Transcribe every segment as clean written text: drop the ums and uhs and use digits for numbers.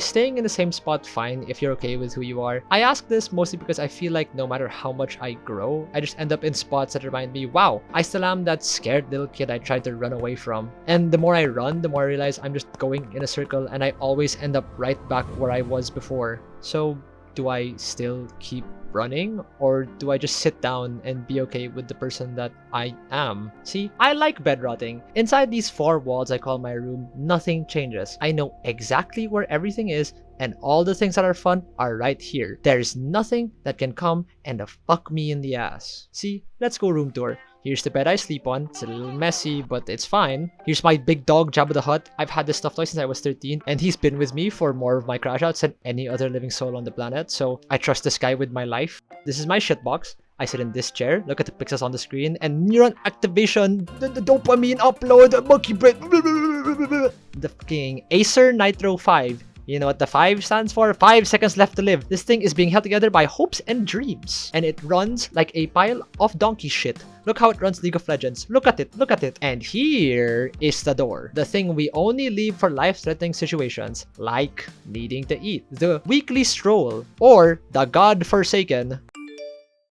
Is staying in the same spot fine if you're okay with who you are? I ask this mostly because I feel like no matter how much I grow, I just end up in spots that remind me, wow, I still am that scared little kid I tried to run away from. And the more I run, the more I realize I'm just going in a circle and I always end up right back where I was before. So do I still keep running, or do I just sit down and be okay with the person that I am? See, I like bed rotting. Inside these four walls I call my room, nothing changes. I know exactly where everything is, and all the things that are fun are right here. There's nothing that can come and fuck me in the ass. See, let's go room tour. Here's the bed I sleep on. It's a little messy, but it's fine. Here's my big dog, Jabba the Hutt. I've had this stuffed toy since I was 13, and he's been with me for more of my crash outs than any other living soul on the planet, so I trust this guy with my life. This is my shit box. I sit in this chair, look at the pixels on the screen, and neuron activation, the dopamine upload, monkey brain, the fucking Acer Nitro 5. You know what the 5 stands for? 5 seconds left to live. This thing is being held together by hopes and dreams. And it runs like a pile of donkey shit. Look how it runs League of Legends. Look at it, look at it. And here is the door. The thing we only leave for life-threatening situations, like needing to eat. The weekly stroll, or the God-forsaken.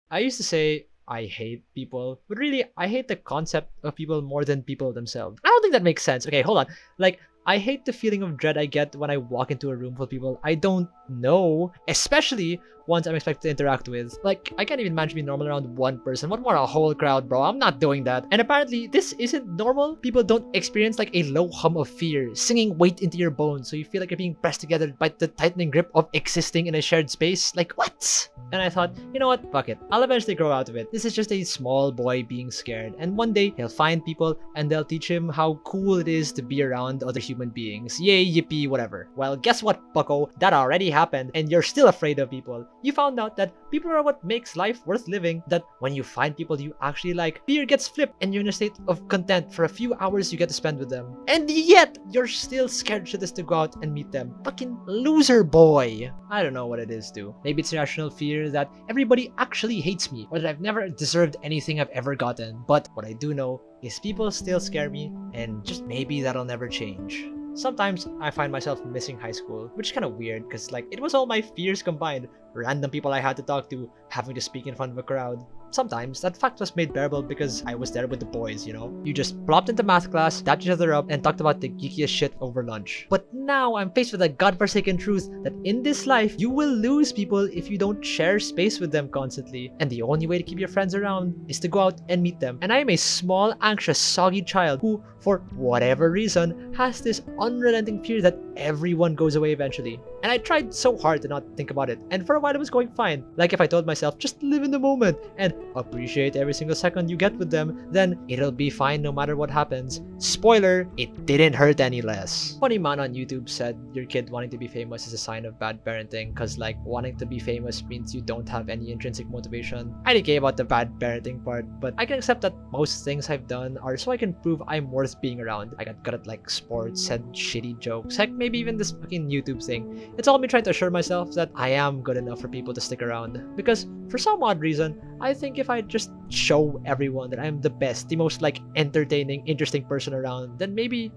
I used to say, I hate people, but really, I hate the concept of people more than people themselves. I don't think that makes sense. Okay, hold on. Like, I hate the feeling of dread I get when I walk into a room full of people I don't know, especially ones I'm expected to interact with. Like, I can't even manage to be normal around one person. What more a whole crowd, bro? I'm not doing that. And apparently, this isn't normal. People don't experience like a low hum of fear, singing weight into your bones, so you feel like you're being pressed together by the tightening grip of existing in a shared space. Like, what? And I thought, you know what? Fuck it. I'll eventually grow out of it. This is just a small boy being scared, and one day he'll find people and they'll teach him how cool it is to be around other human beings. Yay, yippee, whatever. Well, guess what, bucko? That already happened, and you're still afraid of people. You found out that people are what makes life worth living, that when you find people you actually like, fear gets flipped and you're in a state of content for a few hours you get to spend with them. And yet, you're still scared shitless to go out and meet them. Fucking loser boy. I don't know what it is, dude. Maybe it's irrational fear that everybody actually hates me, or that I've never deserved anything I've ever gotten. But what I do know is people still scare me, and just maybe that'll never change. Sometimes I find myself missing high school, which is kind of weird because like it was all my fears combined. Random people I had to talk to, having to speak in front of a crowd. Sometimes that fact was made bearable because I was there with the boys, you know? You just plopped into math class, dapped each other up, and talked about the geekiest shit over lunch. But now I'm faced with the godforsaken truth that in this life, you will lose people if you don't share space with them constantly. And the only way to keep your friends around is to go out and meet them. And I am a small, anxious, soggy child who, for whatever reason, has this unrelenting fear that everyone goes away eventually. And I tried so hard to not think about it, and for a while it was going fine. Like if I told myself, just live in the moment and appreciate every single second you get with them, then it'll be fine no matter what happens. Spoiler, it didn't hurt any less. Funny man on YouTube said your kid wanting to be famous is a sign of bad parenting, cause like wanting to be famous means you don't have any intrinsic motivation. I didn't care about the bad parenting part, but I can accept that most things I've done are so I can prove I'm worth being around. I got good at like sports, said shitty jokes, heck maybe even this fucking YouTube thing. It's all me trying to assure myself that I am good enough for people to stick around. Because for some odd reason, I think if I just show everyone that I'm the best, the most like entertaining, interesting person around, then maybe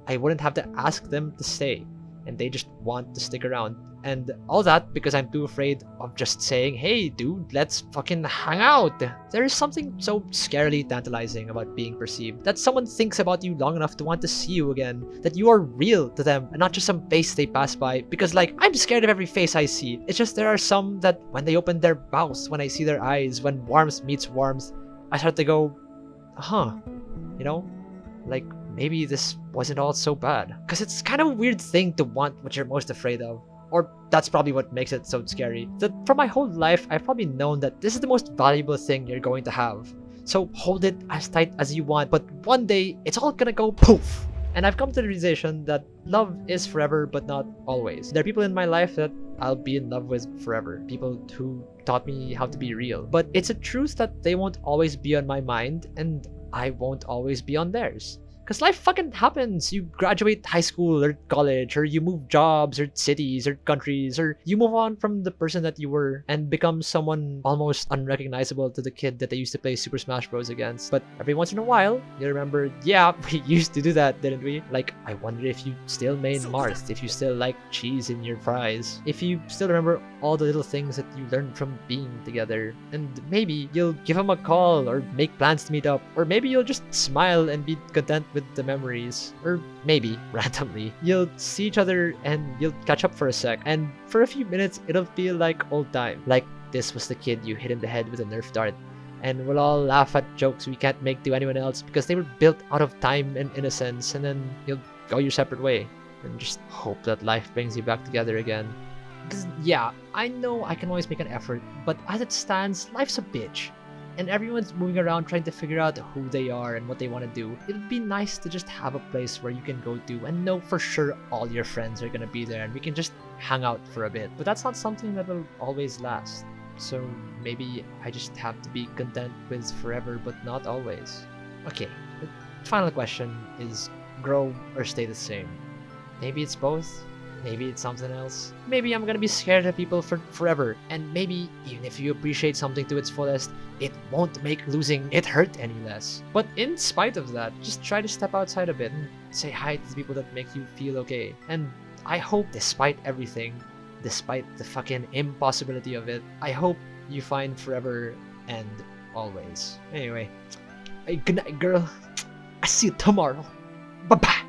I wouldn't have to ask them to stay. And they just want to stick around. And all that because I'm too afraid of just saying, hey dude, let's fucking hang out. There is something so scarily tantalizing about being perceived, that someone thinks about you long enough to want to see you again, that you are real to them and not just some face they pass by. Because like, I'm scared of every face I see. It's just there are some that when they open their mouths, when I see their eyes, when warmth meets warmth, I start to go, huh, you know, like maybe this wasn't all so bad. Because it's kind of a weird thing to want what you're most afraid of. Or that's probably what makes it so scary. That for my whole life, I've probably known that this is the most valuable thing you're going to have. So hold it as tight as you want, but one day, it's all gonna go poof. And I've come to the realization that love is forever, but not always. There are people in my life that I'll be in love with forever. People who taught me how to be real. But it's a truth that they won't always be on my mind, and I won't always be on theirs. Because life fucking happens. You graduate high school or college, or you move jobs or cities or countries, or you move on from the person that you were and become someone almost unrecognizable to the kid that they used to play Super Smash Bros. Against. But every once in a while, you remember, yeah, we used to do that, didn't we? Like, I wonder if you still made Mars, if you still like cheese in your fries, if you still remember all the little things that you learned from being together, and maybe you'll give him a call or make plans to meet up, or maybe you'll just smile and be content with the memories, or maybe, randomly, you'll see each other and you'll catch up for a sec, and for a few minutes, it'll feel like old time. Like, this was the kid you hit in the head with a Nerf dart, and we'll all laugh at jokes we can't make to anyone else because they were built out of time and innocence, and then you'll go your separate way and just hope that life brings you back together again. Because, yeah, I know I can always make an effort, but as it stands, life's a bitch. And everyone's moving around trying to figure out who they are and what they want to do. It'd be nice to just have a place where you can go to and know for sure all your friends are gonna be there and we can just hang out for a bit. But that's not something that will always last. So maybe I just have to be content with forever, but not always. Okay, the final question is grow or stay the same. Maybe it's both. Maybe it's something else. Maybe I'm gonna be scared of people for forever. And maybe even if you appreciate something to its fullest, it won't make losing it hurt any less. But in spite of that, just try to step outside a bit and say hi to the people that make you feel okay. And I hope, despite everything, despite the fucking impossibility of it, I hope you find forever and always. Anyway, good night, girl. I see you tomorrow. Bye-bye.